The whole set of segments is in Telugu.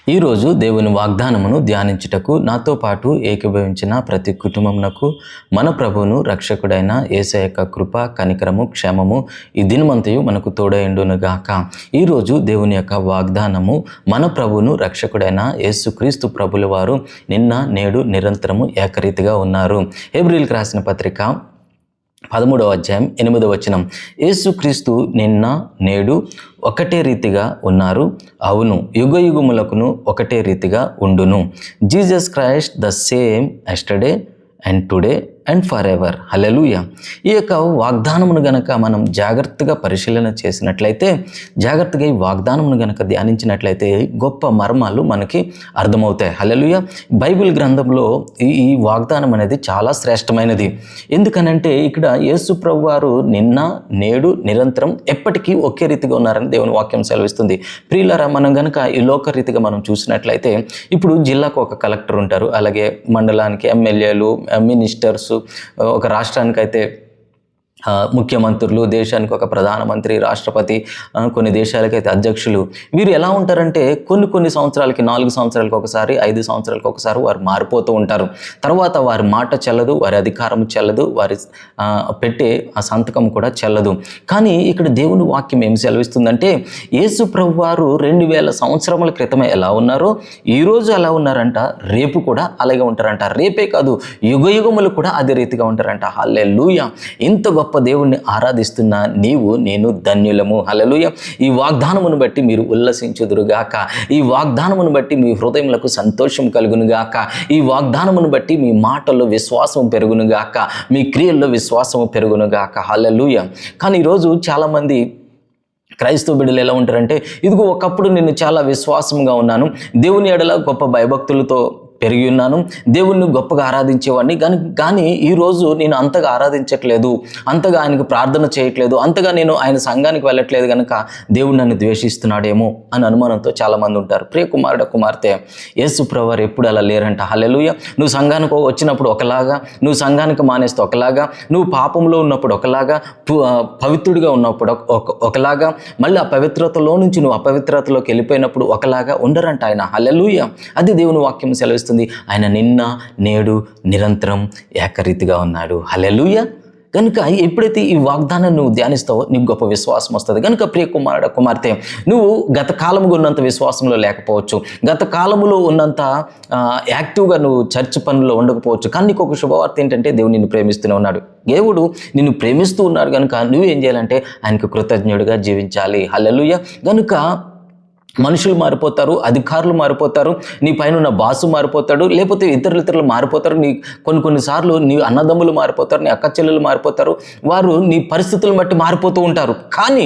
ఈరోజు దేవుని వాగ్దానమును ధ్యానించుటకు నాతో పాటు ఏకీభవించిన ప్రతి కుటుంబమునకు మన ప్రభువును రక్షకుడైన యేసయ్య యొక్క కృప, కనికరము, క్షేమము ఈ దినమంతయు మనకు తోడైండునుగాక. ఈరోజు దేవుని యొక్క వాగ్దానము మన ప్రభువును రక్షకుడైన యేసుక్రీస్తు ప్రభుల వారు నిన్న నేడు నిరంతరము ఏకరీతిగా ఉన్నారు. హెబ్రీయులకు రాసిన పత్రిక 13వ అధ్యాయం 8వ వచనం, యేసుక్రీస్తు నిన్న నేడు ఒకటే రీతిగా ఉన్నారు, అవును యుగయుగములకును ఒకటే రీతిగా ఉండును. Jesus Christ the same yesterday and today and forever. Hallelujah. ఈ యొక్క వాగ్దానమును గనక మనం జాగ్రత్తగా పరిశీలన చేసినట్లయితే, జాగ్రత్తగా ఈ వాగ్దానమును గనక ధ్యానించినట్లయితే గొప్ప మర్మాలు మనకి అర్థమవుతాయి. హల్లెలూయా. బైబిల్ గ్రంథంలో ఈ వాగ్దానం అనేది చాలా శ్రేష్టమైనది. ఎందుకనంటే ఇక్కడ యేసు ప్రభు వారు నిన్న నేడు నిరంతరం ఎప్పటికీ ఒకే రీతిగా ఉన్నారని దేవుని వాక్యం సెలవిస్తుంది. ప్రియులారా, మనం గనక ఈ లోకరీతిగా మనం చూసినట్లయితే ఇప్పుడు జిల్లాకు ఒక కలెక్టర్ ఉంటారు, అలాగే మండలానికి ఎమ్మెల్యేలు, మినిస్టర్స్, ఒక రాష్ట్రానికైతే ముఖ్యమంత్రులు, దేశానికి ఒక ప్రధానమంత్రి, రాష్ట్రపతి, కొన్ని దేశాలకైతే అధ్యక్షులు. వీరు ఎలా ఉంటారంటే కొన్ని సంవత్సరాలకి, 4 సంవత్సరాలకు ఒకసారి, 5 సంవత్సరాలకు ఒకసారి వారు మారిపోతూ ఉంటారు. తర్వాత వారి మాట చెల్లదు, వారి అధికారం చెల్లదు, వారి పెట్టే ఆ సంతకం కూడా చెల్లదు. కానీ ఇక్కడ దేవుని వాక్యం ఏం సెలవిస్తుందంటే, యేసు ప్రభు వారు 2000 సంవత్సరముల క్రితమే ఎలా ఉన్నారో ఈరోజు అలా ఉన్నారంట, రేపు కూడా అలాగే ఉంటారంట. రేపే కాదు, యుగయుగములు కూడా అదే రీతిగా ఉంటారంట. హల్లెలూయా. ఇంత గొప్ప దేవుణ్ణి ఆరాధిస్తున్న నీవు నేను ధన్యులము. హల్లెలూయా. ఈ వాగ్దానమును బట్టి మీరు ఉల్లసించుదురుగాక. ఈ వాగ్దానమును బట్టి మీ హృదయములకు సంతోషం కలుగునుగాక. ఈ వాగ్దానమును బట్టి మీ మాటల్లో విశ్వాసం పెరుగునుగాక, మీ క్రియల్లో విశ్వాసం పెరుగునుగాక. హల్లెలూయా. కానీ ఈరోజు చాలామంది క్రైస్తవ బిడ్డలు ఎలా ఉంటారంటే, ఇదిగో ఒకప్పుడు నేను చాలా విశ్వాసంగా ఉన్నాను, దేవుని ఎడల గొప్ప భయభక్తులతో పెరిగి ఉన్నాను, దేవుణ్ణి గొప్పగా ఆరాధించేవాడిని, కానీ ఈరోజు నేను అంతగా ఆరాధించట్లేదు, అంతగా ఆయనకు ప్రార్థన చేయట్లేదు, అంతగా నేను ఆయన సంఘానికి వెళ్ళట్లేదు, కనుక దేవుడు నన్ను ద్వేషిస్తున్నాడేమో అని అనుమానంతో చాలామంది ఉంటారు. ప్రియ కుమారుడు, కుమార్తె, యేసు ప్రభువారు ఎప్పుడు అలా లేరంట. హల్లెలూయా. నువ్వు సంఘానికి వచ్చినప్పుడు ఒకలాగా, నువ్వు సంఘానికి మానేస్తే ఒకలాగా, నువ్వు పాపంలో ఉన్నప్పుడు ఒకలాగా, పవిత్రుడిగా ఉన్నప్పుడు ఒకలాగా, మళ్ళీ ఆ పవిత్రతలో నుంచి నువ్వు అపవిత్రతలోకి వెళ్ళిపోయినప్పుడు ఒకలాగా ఉండరంట ఆయన. హల్లెలూయా. అది దేవుని వాక్యం సెలవిస్తుంది. ఆయన నిన్న నేడు నిరంతరం ఏకరీతిగా ఉన్నాడు. హల్లెలూయా. కనుక ఎప్పుడైతే ఈ వాగ్దానాన్ని నువ్వు ధ్యానిస్తావో నీకు గొప్ప విశ్వాసం వస్తుంది. కనుక ప్రియ కుమారుడు, కుమార్తె, నువ్వు గత కాలముగా ఉన్నంత విశ్వాసంలో లేకపోవచ్చు, గత కాలములో ఉన్నంత యాక్టివ్గా నువ్వు చర్చ్ పనుల్లో ఉండకపోవచ్చు, కానీ నీకు ఒక శుభవార్త ఏంటంటే దేవుడు నిన్ను ప్రేమిస్తూనే ఉన్నాడు. దేవుడు నిన్ను ప్రేమిస్తూ ఉన్నాడు కనుక నువ్వు ఏం చేయాలంటే ఆయనకు కృతజ్ఞుడిగా జీవించాలి. హల్లెలూయా. కనుక మనుషులు మారిపోతారు, అధికారులు మారిపోతారు, నీ పైన ఉన్న బాసు మారిపోతాడు, లేకపోతే ఇతరులు మారిపోతారు, నీ కొన్నిసార్లు నీ అన్నదమ్ములు మారిపోతారు, నీ అక్క చెల్లెలు మారిపోతారు, వారు నీ పరిస్థితులను బట్టి మారిపోతూ ఉంటారు. కానీ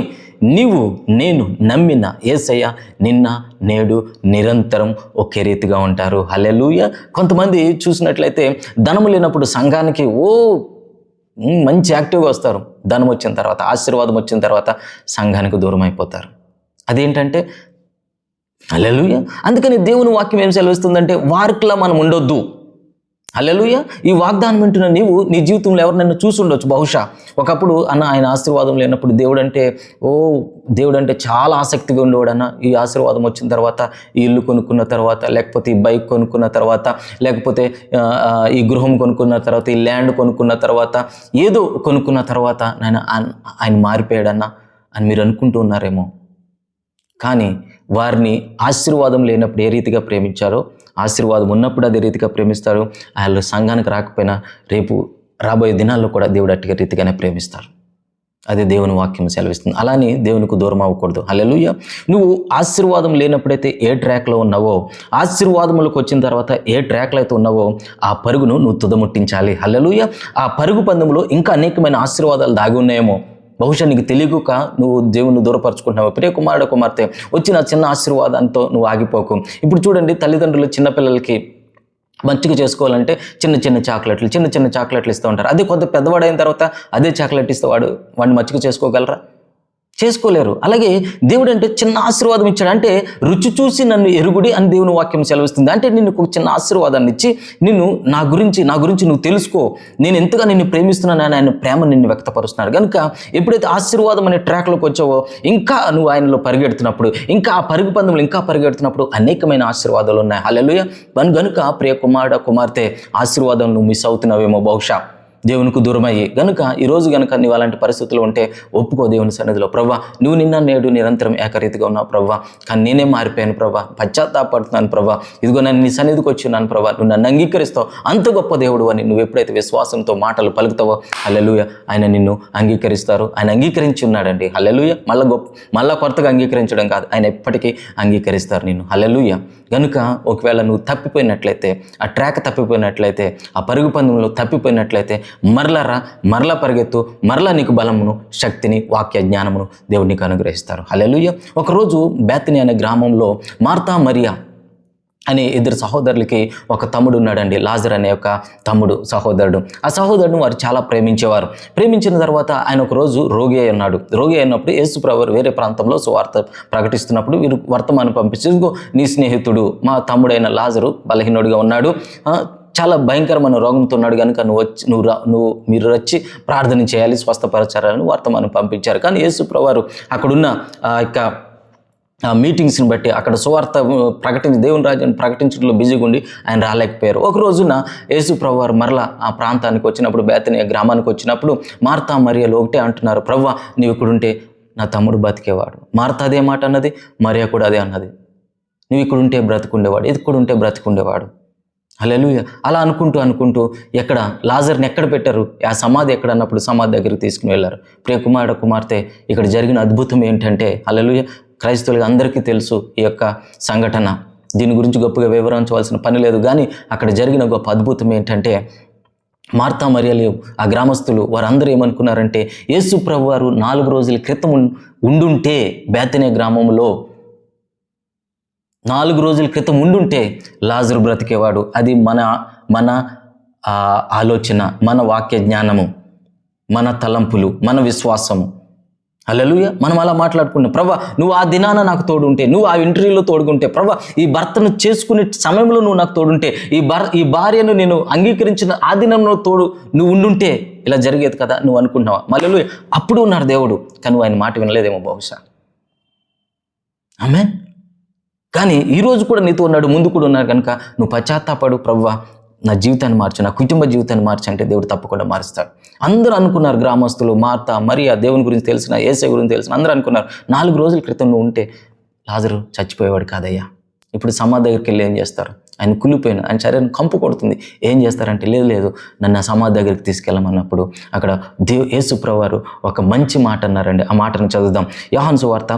నీవు నేను నమ్మిన యేసయ్య నిన్న నేడు నిరంతరం ఒకే రీతిగా ఉంటారు. హల్లెలూయా. కొంతమంది చూసినట్లయితే ధనము లేనప్పుడు సంఘానికి మంచి యాక్టివ్గా వస్తారు, ధనం వచ్చిన తర్వాత, ఆశీర్వాదం వచ్చిన తర్వాత సంఘానికి దూరం అయిపోతారు. అదేంటంటే హల్లెలూయా. అందుకని దేవుని వాక్యం ఏం సెలవిస్తుందంటే వారికిలా మనం ఉండొద్దు. హల్లెలూయా. ఈ వాగ్దానం వింటున్న నీవు నీ జీవితంలో ఎవరినైనా చూసి ఉండొచ్చు. బహుశా ఒకప్పుడు ఆయన ఆశీర్వాదం లేనప్పుడు దేవుడు అంటే చాలా ఆసక్తిగా ఉండేవాడన్న, ఈ ఆశీర్వాదం వచ్చిన తర్వాత, ఈ ఇల్లు కొనుక్కున్న తర్వాత, లేకపోతే ఈ బైక్ కొనుక్కున్న తర్వాత, లేకపోతే ఈ గృహం కొనుక్కున్న తర్వాత, ఈ ల్యాండ్ కొనుక్కున్న తర్వాత, ఏదో కొనుక్కున్న తర్వాత ఆయన మారిపోయాడన్నా అని మీరు అనుకుంటూ ఉన్నారేమో. కానీ వారిని ఆశీర్వాదం లేనప్పుడు ఏ రీతిగా ప్రేమించారో, ఆశీర్వాదం ఉన్నప్పుడు అదే రీతిగా ప్రేమిస్తారు. వాళ్ళు సంఘానికి రాకపోయినా రేపు రాబోయే దినాల్లో కూడా దేవుడు అట్టి రీతిగానే ప్రేమిస్తారు. అదే దేవుని వాక్యం సెలవిస్తుంది. అలానే దేవునికి దూరం అవ్వకూడదు. హల్లెలూయా. నువ్వు ఆశీర్వాదం లేనప్పుడైతే ఏ ట్రాక్లో ఉన్నావో, ఆశీర్వాదములకు వచ్చిన తర్వాత ఏ ట్రాక్లో అయితే ఉన్నావో ఆ పరుగును నువ్వు తుదముట్టించాలి. హల్లెలూయా. ఆ పరుగు పందెంలో ఇంకా అనేకమైన ఆశీర్వాదాలు దాగి ఉన్నాయేమో, బహుశా నీకు తెలియక నువ్వు దేవుని దూరపరుచుకుంటున్నావు. ప్రియ కుమారుడు, కుమార్తె, వచ్చిన చిన్న ఆశీర్వాదంతో నువ్వు ఆగిపోకు. ఇప్పుడు చూడండి, తల్లిదండ్రులు చిన్నపిల్లలకి మంచిగా చేసుకోవాలంటే చిన్న చాక్లెట్లు ఇస్తూ ఉంటారు. అదే కొంత పెద్దవాడైన తర్వాత అదే చాక్లెట్ ఇస్తే వాడిని మంచిగా చేసుకోగలరా? చేసుకోలేరు. అలాగే దేవుడు అంటే చిన్న ఆశీర్వాదం ఇచ్చాడు. అంటే రుచి చూసి నన్ను ఎరుగుడి అని దేవుని వాక్యం సెలవిస్తుంది. అంటే నిన్ను ఒక చిన్న ఆశీర్వాదాన్ని ఇచ్చి నిన్ను నా గురించి నువ్వు తెలుసుకో, నేను ఎంతగా నిన్ను ప్రేమిస్తున్నానని ఆయన ప్రేమ నిన్ను వ్యక్తపరుస్తున్నాడు. కనుక ఎప్పుడైతే ఆశీర్వాదం అనే ట్రాక్లోకి వచ్చావో, ఇంకా నువ్వు ఆయనలో పరిగెడుతున్నప్పుడు, ఇంకా ఆ పరుగు పందెంలో ఇంకా పరిగెడుతున్నప్పుడు అనేకమైన ఆశీర్వాదాలు ఉన్నాయి. హల్లెలూయా. కనుక ప్రియ కుమారుడ కుమార్తె, ఆశీర్వాదం నువ్వు మిస్ అవుతున్నావేమో బహుశా దేవునికి దూరమయ్యి. గనుక ఈరోజు గనుక నీవు అలాంటి పరిస్థితులు ఉంటే ఒప్పుకో దేవుని సన్నిధిలో. ప్రవ్వా, నువ్వు నిన్న నేడు నిరంతరం ఏకరీతిగా ఉన్నావు ప్రవ్వా, కానీ నేనే మారిపోయాను ప్రవ్వా, పశ్చాత్తాపడుతున్నాను ప్రవ్వా, ఇదిగో నన్ను నీ సన్నిధికి వచ్చి ఉన్నాను ప్రవ్వా, నువ్వు నన్ను అంగీకరిస్తావు, అంత గొప్ప దేవుడు అని నువ్వు ఎప్పుడైతే విశ్వాసంతో మాటలు పలుకుతావో, హల్లెలూయా, ఆయన నిన్ను అంగీకరిస్తారు. ఆయన అంగీకరించి ఉన్నాడండి. హల్లెలూయా. మళ్ళా కొత్తగా అంగీకరించడం కాదు, ఆయన ఎప్పటికీ అంగీకరిస్తారు నిన్ను. హల్లెలూయా. కనుక ఒకవేళ నువ్వు తప్పిపోయినట్లయితే, ఆ ట్రాక్ తప్పిపోయినట్లయితే, ఆ పరుగు పందెంలో తప్పిపోయినట్లయితే మరలా పరిగెత్తు, మరలా నీకు బలమును, శక్తిని, వాక్య జ్ఞానమును దేవుడు నీకు అనుగ్రహిస్తారు. హల్లెలూయా. ఒకరోజు బేతనీ అనే గ్రామంలో మార్తా మరియా అనే ఇద్దరు సహోదరులకి ఒక తమ్ముడు ఉన్నాడండి, లాజర్ అనే ఒక తమ్ముడు సహోదరుడు. ఆ సహోదరుడు వారు చాలా ప్రేమించేవారు. ప్రేమించిన తర్వాత ఆయన ఒక రోజు రోగి అయి ఉన్నాడు. రోగి అయినప్పుడు యేసు ప్రభువు వేరే ప్రాంతంలో సువార్త ప్రకటిస్తున్నప్పుడు వీరు వర్తమానం పంపించి, నీ స్నేహితుడు మా తమ్ముడైన లాజరు బలహీనుడిగా ఉన్నాడు, చాలా భయంకరమైన రోగంతో ఉన్నాడు, కనుక మీరు వచ్చి ప్రార్థన చేయాలి, స్వస్థపరచాలని వర్తమానం పంపించారు. కానీ యేసు ప్రభువు అక్కడున్న మీటింగ్స్ని బట్టి అక్కడ సువార్త దేవుని రాజ్యాన్ని ప్రకటించడంలో బిజీగా ఉండి ఆయన రాలేకపోయారు. ఒక రోజున యేసు ప్రభువు మరలా ఆ ప్రాంతానికి వచ్చినప్పుడు, బేతనీ గ్రామానికి వచ్చినప్పుడు మార్తా మరియలు ఒకటే అంటున్నారు, ప్రభువా, నీవు ఇక్కడుంటే నా తమ్ముడు బతికేవాడు. మార్తా అదే మాట అన్నది, మరియా కూడా అదే అన్నది, నువ్వు ఇక్కడుంటే బ్రతికుండేవాడు, ఇక్కడుంటే బ్రతికుండేవాడు. హల్లెలూయా. అలా అనుకుంటూ ఎక్కడ లాజర్ని ఎక్కడ పెట్టారు, ఆ సమాధి ఎక్కడ అన్నప్పుడు సమాధి దగ్గరికి తీసుకుని వెళ్ళారు. ప్రియ కుమారుడ కుమార్తె, ఇక్కడ జరిగిన అద్భుతం ఏంటంటే, హల్లెలూయా, క్రైస్తవులుగా అందరికీ తెలుసు ఈ యొక్క సంఘటన, దీని గురించి గొప్పగా వివరించవలసిన పని లేదు. కానీ అక్కడ జరిగిన గొప్ప అద్భుతం ఏంటంటే, మార్తా మరియలు ఆ గ్రామస్తులు వారందరూ ఏమనుకున్నారంటే, యేసు ప్రభువు వారు 4 రోజుల క్రితం ఉండుంటే, బేతనీ గ్రామంలో 4 రోజుల క్రితం ఉండుంటే లాజరు బ్రతికేవాడు. అది మన ఆలోచన, మన వాక్య జ్ఞానము, మన తలంపులు, మన విశ్వాసము. హల్లెలూయా. మనం అలా మాట్లాడుకున్నాం, ప్రభా నువ్వు ఆ దినాన నాకు తోడుంటే, నువ్వు ఆ ఇంటర్వ్యూలో తోడుకుంటే, ప్రభా ఈ భర్తను చేసుకునే సమయంలో నువ్వు నాకు తోడుంటే, ఈ భార్యను నేను అంగీకరించిన ఆ దినంలో నువ్వు ఉండుంటే ఇలా జరిగేది కదా నువ్వు అనుకుంటున్నావా? హల్లెలూయా. అప్పుడు ఉన్నారు దేవుడు, కానీ ఆయన మాట వినలేదేమో బహుశా. ఆమేన్. కానీ ఈరోజు కూడా నీతో ఉన్నాడు, ముందు కూడా ఉన్నారు. కనుక నువ్వు పశ్చాత్తాపడు, ప్రభువా నా జీవితాన్ని మార్చు, నా కుటుంబ జీవితాన్ని మార్చు అంటే దేవుడు తప్పకుండా మారుస్తాడు. అందరూ అనుకున్నారు, గ్రామస్తులు, మార్తా మరియా, దేవుని గురించి తెలిసిన, యేసయ్య గురించి తెలిసిన అందరూ అనుకున్నారు, 4 రోజుల క్రితం నువ్వు ఉంటే లాజరు చచ్చిపోయేవాడు కాదయ్యా. ఇప్పుడు సమాధి దగ్గరికి వెళ్ళి ఏం చేస్తారు? ఆయన కుళ్ళిపోయిన, ఆయన శరీరం కంపు కొడుతుంది, ఏం చేస్తారంటే, లేదు నన్ను ఆ సమాధి దగ్గరికి తీసుకెళ్ళమన్నప్పుడు అక్కడ యేసు ప్రభువు ఒక మంచి మాట అన్నారండి. ఆ మాటను చదువుదాం. యోహాను సువార్త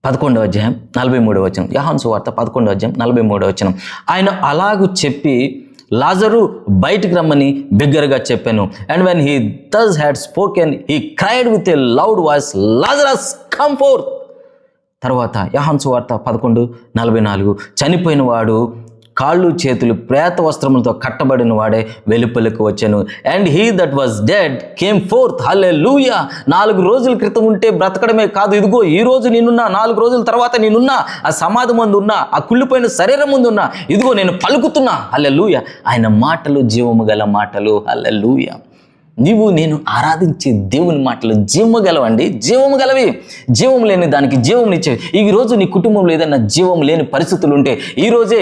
11వ అధ్యాయం 43వ వచనం. యోహాను సువార్త 11వ అధ్యాయం 43వ వచనం. ఆయన అలాగూ చెప్పి లాజరు బయటికి రమ్మని బిగ్గరగా చెప్పాను. And when he thus had spoken, he cried with a loud voice, Lazarus, come forth. తర్వాత యోహాను సువార్త 11:44, చనిపోయిన వాడు కాళ్ళు చేతులు ప్రేత వస్త్రములతో కట్టబడిన వాడే వెలుపలకు వచ్చాను. And he that was dead came forth. Hallelujah. 4 రోజుల క్రితం ఉంటే బ్రతకడమే కాదు, ఇదిగో ఈ రోజు నేనున్నా, 4 రోజుల తర్వాత నేనున్నా, ఆ సమాధి ముందు ఉన్నా, ఆ కుళ్ళిపోయిన శరీరం ముందు ఉన్నా, ఇదిగో నేను పలుకుతున్నా. హల్లెలూయా. ఆయన మాటలు జీవము గల మాటలు. హల్లెలూయా. నేను ఆరాధించే దేవుని మాటలు జీవము గలవండి, జీవము గలవి. జీవం లేని దానికి జీవమునిచ్చేవి. ఈరోజు నీ కుటుంబంలో ఏదైనా జీవం లేని పరిస్థితులు ఉంటే, ఈరోజే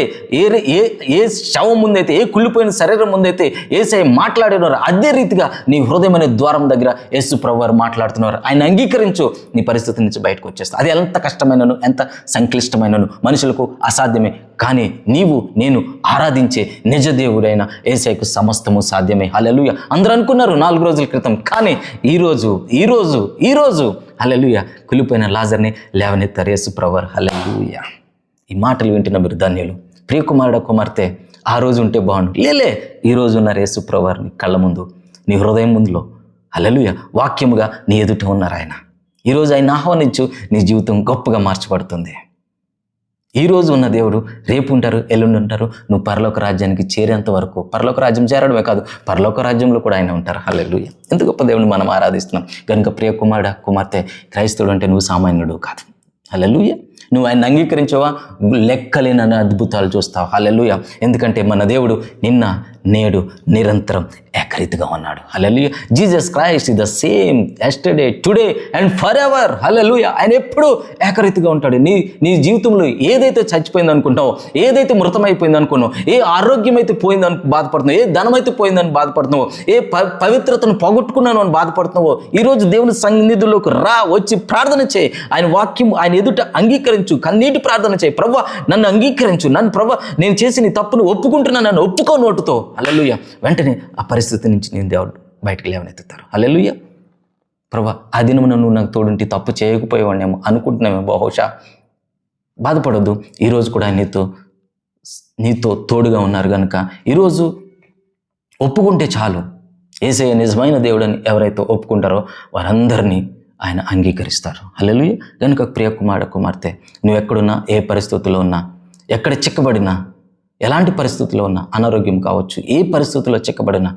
ఏ శవం ముందైతే, ఏ కుళ్ళిపోయిన శరీరం ముందైతే యేసయ్య మాట్లాడినారు, అదే రీతిగా నీ హృదయమైన ద్వారం దగ్గర యేసు ప్రభువు మాట్లాడుతున్నారు. ఆయన అంగీకరించు, నీ పరిస్థితి నుంచి బయటకు వచ్చేస్తా. అది ఎంత కష్టమైనను, ఎంత సంక్లిష్టమైనను, మనుషులకు అసాధ్యమే. కానీ నేను ఆరాధించే నిజ దేవుడైన యేసయ్యకు సమస్తము సాధ్యమే. హల్లెలూయా. అందరూ అనుకున్నారు 4 రోజుల క్రితం, కానీ ఈరోజు హల్లెలూయా కులిపోయిన లాజర్ని లేవనెత్తారు యేసు ప్రభువు. హల్లెలూయా. ఈ మాటలు వింటున్న మీరు ధన్యులు. ప్రియకుమారుడ కుమార్తె, ఆ రోజు ఉంటే బాగుండు. ఈ రోజు ఉన్నారు యేసు ప్రభువు నీ కళ్ళ ముందు, నీ హృదయం ముందులో. హల్లెలూయా. వాక్యముగా నీ ఎదుట ఉన్నారు ఆయన. ఈరోజు ఆయన ఆహ్వానించు, నీ జీవితం గొప్పగా మార్చబడుతుంది. ఈ రోజు ఉన్న దేవుడు రేపు ఉంటారు, ఎల్లుండి ఉంటారు. నువ్వు పరలోక రాజ్యానికి చేరేంత వరకు, పరలోక రాజ్యం చేరడమే కాదు, పరలోక రాజ్యంలో కూడా ఆయన ఉంటారు. హల్లెలూయా. ఎంత గొప్ప దేవుని మనం ఆరాధిస్తున్నాం కనుక ప్రియ కుమారుడా, కుమార్తె, క్రైస్తవుడు అంటే నువ్వు సామాన్యుడు కాదు. హల్లెలూయా. నువ్వు ఆయన అంగీకరించావా, లెక్కలేనని అద్భుతాలు చూస్తావు. హల్లెలూయా. ఎందుకంటే మన దేవుడు నిన్న, నేడు, నిరంతరం ఏకరీతిగా ఉన్నాడు. Hallelujah. Jesus Christ is the same yesterday, today and forever. Hallelujah. ఆయన ఎప్పుడూ ఏకరీతిగా ఉంటాడు. నీ జీవితంలో ఏదైతే చచ్చిపోయింది అనుకుంటావో, ఏదైతే మృతమైపోయింది అనుకున్నావు, ఏ ఆరోగ్యం అయితే పోయిందని బాధపడుతున్నావు, ఏ ధనం అయితే పోయిందని బాధపడుతున్నావో, ఏ పవిత్రతను పోగొట్టుకున్నాను అని బాధపడుతున్నావో, ఈరోజు దేవుని సన్నిధిలోకి రా, వచ్చి ప్రార్థన చేయి. ఆయన వాక్యం ఆయన ఎదుట అంగీకరించు, కన్నీటి ప్రార్థన చేయి. ప్రభువా నన్ను అంగీకరించు, నన్ను ప్రభువా నేను చేసి నీ తప్పును ఒప్పుకుంటున్నాను, నన్ను ఒప్పుకో నోటుతో. హల్లెలూయా. వెంటనే ఆ పరిస్థితి నుంచి నేను దేవుడు బయటకు లేవనెత్తుతారు. హల్లెలూయా. ప్రభువా ఆ దినమున నువ్వు నాకు తోడుంటి తప్పు చేయకపోయేవాడినేమో అనుకుంటున్నామేమో, బహుశా బాధపడొద్దు. ఈరోజు కూడా ఆయన నీతో తోడుగా ఉన్నారు కనుక ఈరోజు ఒప్పుకుంటే చాలు. యేసయ్య నిజమైన దేవుడని ఎవరైతే ఒప్పుకుంటారో వారందరినీ ఆయన అంగీకరిస్తారు. హల్లెలూయా. కనుక ప్రియ కుమారుడు, కుమార్తె, నువ్వు ఎక్కడున్నా, ఏ పరిస్థితుల్లో ఉన్నా, ఎక్కడ చిక్కబడినా, ఎలాంటి పరిస్థితుల్లో ఉన్నా, అనారోగ్యం కావచ్చు, ఏ పరిస్థితుల్లో చిక్కబడినా,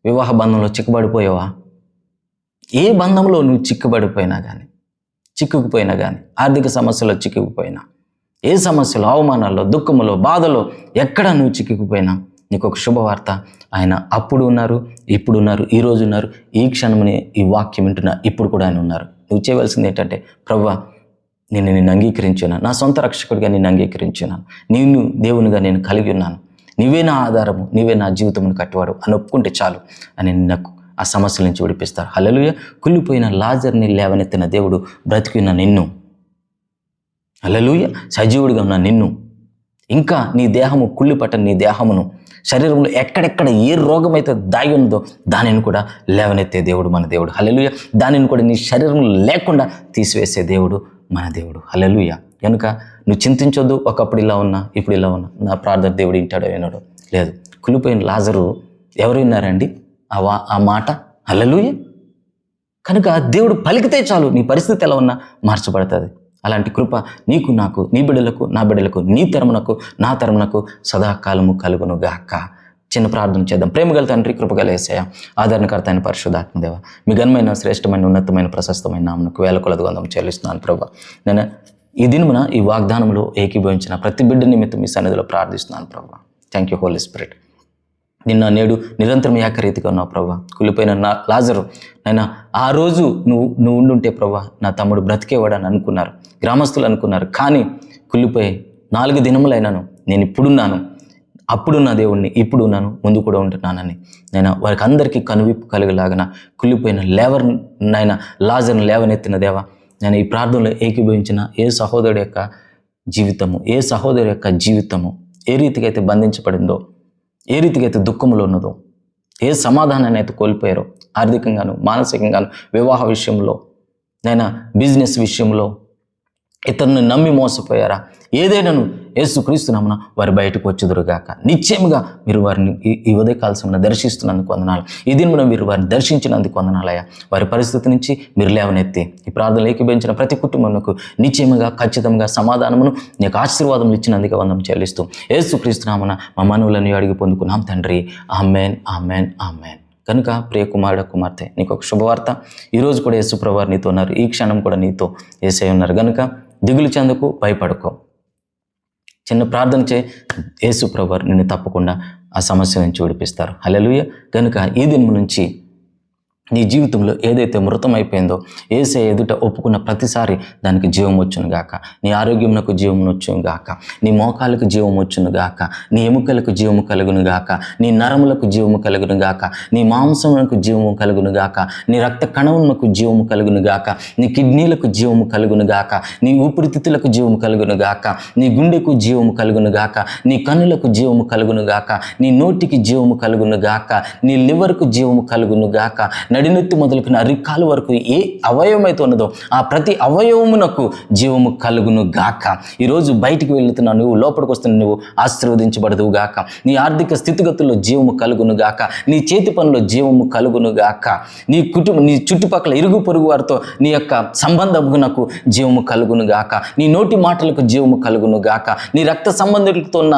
వివాహ బంధంలో చిక్కబడిపోయావా, ఏ బంధంలో నువ్వు చిక్కుకుపోయినా కానీ, ఆర్థిక సమస్యలో చిక్కుకుపోయినా, ఏ సమస్యలో, అవమానాల్లో, దుఃఖములో, బాధలో ఎక్కడ నువ్వు చిక్కుకుపోయినా, నీకు ఒక శుభవార్త. ఆయన అప్పుడు ఉన్నారు, ఇప్పుడు ఉన్నారు, ఈరోజు ఉన్నారు, ఈ క్షణమునే ఈ వాక్యం వింటున్నా ఇప్పుడు కూడా ఆయన ఉన్నారు. నువ్వు చేయవలసింది ఏంటంటే, ప్రభువా నిన్ను అంగీకరించున్నాను, నా సొంత రక్షకుడిగా నిన్ను అంగీకరించున్నాను, నిన్ను దేవునిగా నేను కలిగి ఉన్నాను, నీవే నా ఆధారము, నీవే నా జీవితమును కట్టువాడు అని ఒప్పుకుంటే చాలు అని నాకు ఆ సమస్యల నుంచి విడిపిస్తారు. హల్లెలూయా. కుళ్ళిపోయిన లాజర్ని లేవనెత్తిన దేవుడు బ్రతికిన నిన్ను, హల్లెలూయా, సజీవుడిగా ఉన్న నిన్ను, ఇంకా నీ దేహము కుళ్ళిపట్టని నీ దేహమును, శరీరంలో ఎక్కడెక్కడ ఏ రోగం అయితే దాగి ఉందో దానిని కూడా లేవనెత్తే దేవుడు మన దేవుడు. హల్లెలూయా. దానిని కూడా నీ శరీరంలో లేకుండా తీసివేసే దేవుడు మన దేవుడు. హల్లెలూయా. కనుక నువ్వు చింతించొద్దు, ఒకప్పుడు ఇలా ఉన్నా, ఇప్పుడు ఇలా ఉన్నా, నా ప్రార్థన దేవుడు వింటాడో వినడో లేదు. కుళ్ళిపోయిన లాజరు ఎవరు విన్నారండి ఆ మాట? హల్లెలూయా. కనుక దేవుడు పలికితే చాలు, నీ పరిస్థితి ఎలా ఉన్నా మార్చబడుతుంది. అలాంటి కృప నీకు, నాకు, నీ బిడ్డలకు, నా బిడ్డలకు, నీ తరమునకు, నా తరమునకు సదాకాలము కలుగును గాక. చిన్న ప్రార్థన చేద్దాం. ప్రేమగల తండ్రి, కృపగల యేసయ్య, ఆదరణకర్త అయిన పరిశుద్ధాత్మదేవ, మీ ఘనమైన, శ్రేష్టమైన, ఉన్నతమైన, ప్రశస్తమైన నామమునకు వేల కొలది వందనం చెల్లిస్తున్నాను ప్రభువా. నేను ఈ దినమున ఈ వాగ్దానంలో ఏకీభవించిన ప్రతి బిడ్డ నిమిత్తం మీ సన్నిధిలో ప్రార్థిస్తున్నాను ప్రభువా. Thank you Holy Spirit. నిన్న, నేడు, నిరంతరం ఏకరీతిగా ఉన్నావు ప్రభువా. కుళ్ళిపోయిన లాజరు నైనా ఆ రోజు నువ్వు ఉండుంటే ప్రభువా నా తమ్ముడు బ్రతికేవాడని అనుకున్నారు, గ్రామస్తులు అనుకున్నారు. కానీ కుళ్ళిపోయి 4 దినములైనాను, నేను ఇప్పుడున్నాను, అప్పుడున్న దేవుణ్ణి, ఇప్పుడు ఉన్నాను, ముందు కూడా ఉంటున్నానని నేను వారికి అందరికీ కనువిప్పు కలిగేలాగన కుళ్ళిపోయిన లాజర్ను లేవనెత్తిన దేవా, నేను ఈ ప్రార్థనలో ఏకీభవించిన ఏ సహోదరుడి యొక్క జీవితము ఏ రీతిగా అయితే బంధించబడిందో, ఏ రీతిగా అయితే దుఃఖంలో ఉన్నదో, ఏ సమాధానాన్ని అయితే కోల్పోయారో, ఆర్థికంగాను, మానసికంగాను, వివాహ విషయంలో, నైనా బిజినెస్ విషయంలో ఇతరుని నమ్మి మోసపోయారా, ఏదైనాను యేసుక్రీస్తు నామమున వారు బయటకు వచ్చుదురుగాక. నిశ్చయముగా మీరు వారిని ఈ ఉదయకాల సమయంలో దర్శిస్తున్నందుకు వందనాలు. ఈ దినమున మీరు వారిని దర్శించినందుకు వందనాలయ్యా. వారి పరిస్థితి నుంచి మీరు లేవనెత్తి ఈ ప్రార్థనలు ఏకీభవించిన ప్రతి కుటుంబంకు నిశ్చయముగా, ఖచ్చితంగా సమాధానమును, నీకు ఆశీర్వాదములు ఇచ్చినందుకు వందనం చెల్లిస్తూ యేసుక్రీస్తు నామమున మా మనవులను అడిగి పొందుకున్నాం తండ్రి. ఆమేన్, ఆమేన్, ఆమేన్. కనుక ప్రియ కుమారుడు, కుమార్తె, నీకు ఒక శుభవార్త. ఈరోజు కూడా యేసు ప్రభువారు నీతో ఉన్నారు, ఈ క్షణం కూడా నీతో యేసయ్య ఉన్నారు. కనుక దిగులు చెందకు, భయపడకో. చిన్న ప్రార్థన చేయి, యేసు ప్రభువారు నిన్ను తప్పకుండా ఆ సమస్య నుంచి విడిపిస్తారు. హల్లెలూయా. కనుక ఈ దినం నుంచి నీ జీవితంలో ఏదైతే మృతమైపోయిందో యేసయ్య ఎదుట ఒప్పుకున్న ప్రతిసారి దానికి జీవం వచ్చును గాక. నీ ఆరోగ్యమునకు జీవం వచ్చును గాక, నీ మోకాలకు జీవం వచ్చును గాక, నీ ఎముకలకు జీవము కలుగును గాక, నీ నరములకు జీవము కలుగును గాక, నీ మాంసమునకు జీవము కలుగును గాక, నీ రక్త కణములకు జీవము కలుగును గాక, నీ కిడ్నీలకు జీవము కలుగును గాక, నీ ఊపిరితిత్తులకు జీవము కలుగును గాక, నీ గుండెకు జీవము కలుగును గాక, నీ కన్నులకు జీవము కలుగును గాక, నీ నోటికి జీవము కలుగును గాక, నీ లివర్కు జీవము కలుగును గాక, నడినెత్తి మొదలుకుని అరికాలు వరకు ఏ అవయవం అయితే ఉన్నదో ఆ ప్రతి అవయవమునకు జీవము కలుగును గాక. ఈరోజు బయటికి వెళుతున్నావు, నువ్వు లోపలికి వస్తున్న నువ్వు ఆశీర్వదించబడదువు గాక. నీ ఆర్థిక స్థితిగతుల్లో జీవము కలుగును గాక. నీ చేతి పనుల్లో జీవము కలుగును గాక. నీ చుట్టుపక్కల ఇరుగు పొరుగు వారితో నీ యొక్క సంబంధమునకు జీవము కలుగును గాక. నీ నోటి మాటలకు జీవము కలుగును గాక. నీ రక్త సంబంధులతో ఉన్న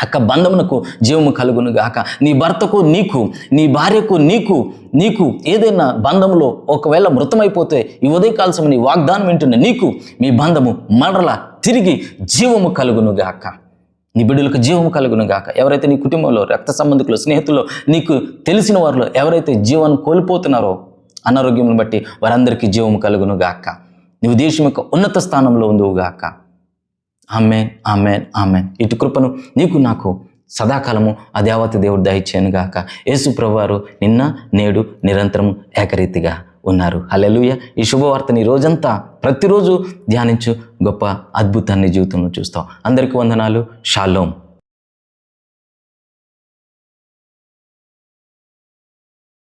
అక్క బంధమునకు జీవము కలుగును గాక. నీ భర్తకు నీకు, నీ భార్యకు నీకు ఏదైనా బంధంలో ఒకవేళ మృతమైపోతే ఈ ఉదయకాల సమయం వాగ్దానం వింటున్న నీకు మీ బంధము మరలా తిరిగి జీవము కలుగును గాక. నీ బిడ్డలకు జీవము కలుగును గాక. ఎవరైతే నీ కుటుంబంలో రక్త సంబంధికులు, స్నేహితులు, నీకు తెలిసిన వారిలో ఎవరైతే జీవాన్ని కోల్పోతున్నారో అనారోగ్యం బట్టి వారందరికీ జీవము కలుగును గాక. నీవు దేశం యొక్క ఉన్నత స్థానంలో ఉందువు గాక. ఆమేన్, ఆమేన్, ఆమేన్. ఇటు కృపను నీకు నాకు సదాకాలము ఆ దేవత దేవుడు దయచేయను గాక. యేసు ప్రభువారు నిన్న నేడు నిరంతరం ఏకరీతిగా ఉన్నారు. హల్లెలూయా. ఈ శుభవార్తని రోజంతా ప్రతిరోజు ధ్యానించు, గొప్ప అద్భుతాన్ని జీవితంలో చూస్తావు. అందరికీ వందనాలు. షాలోమ్.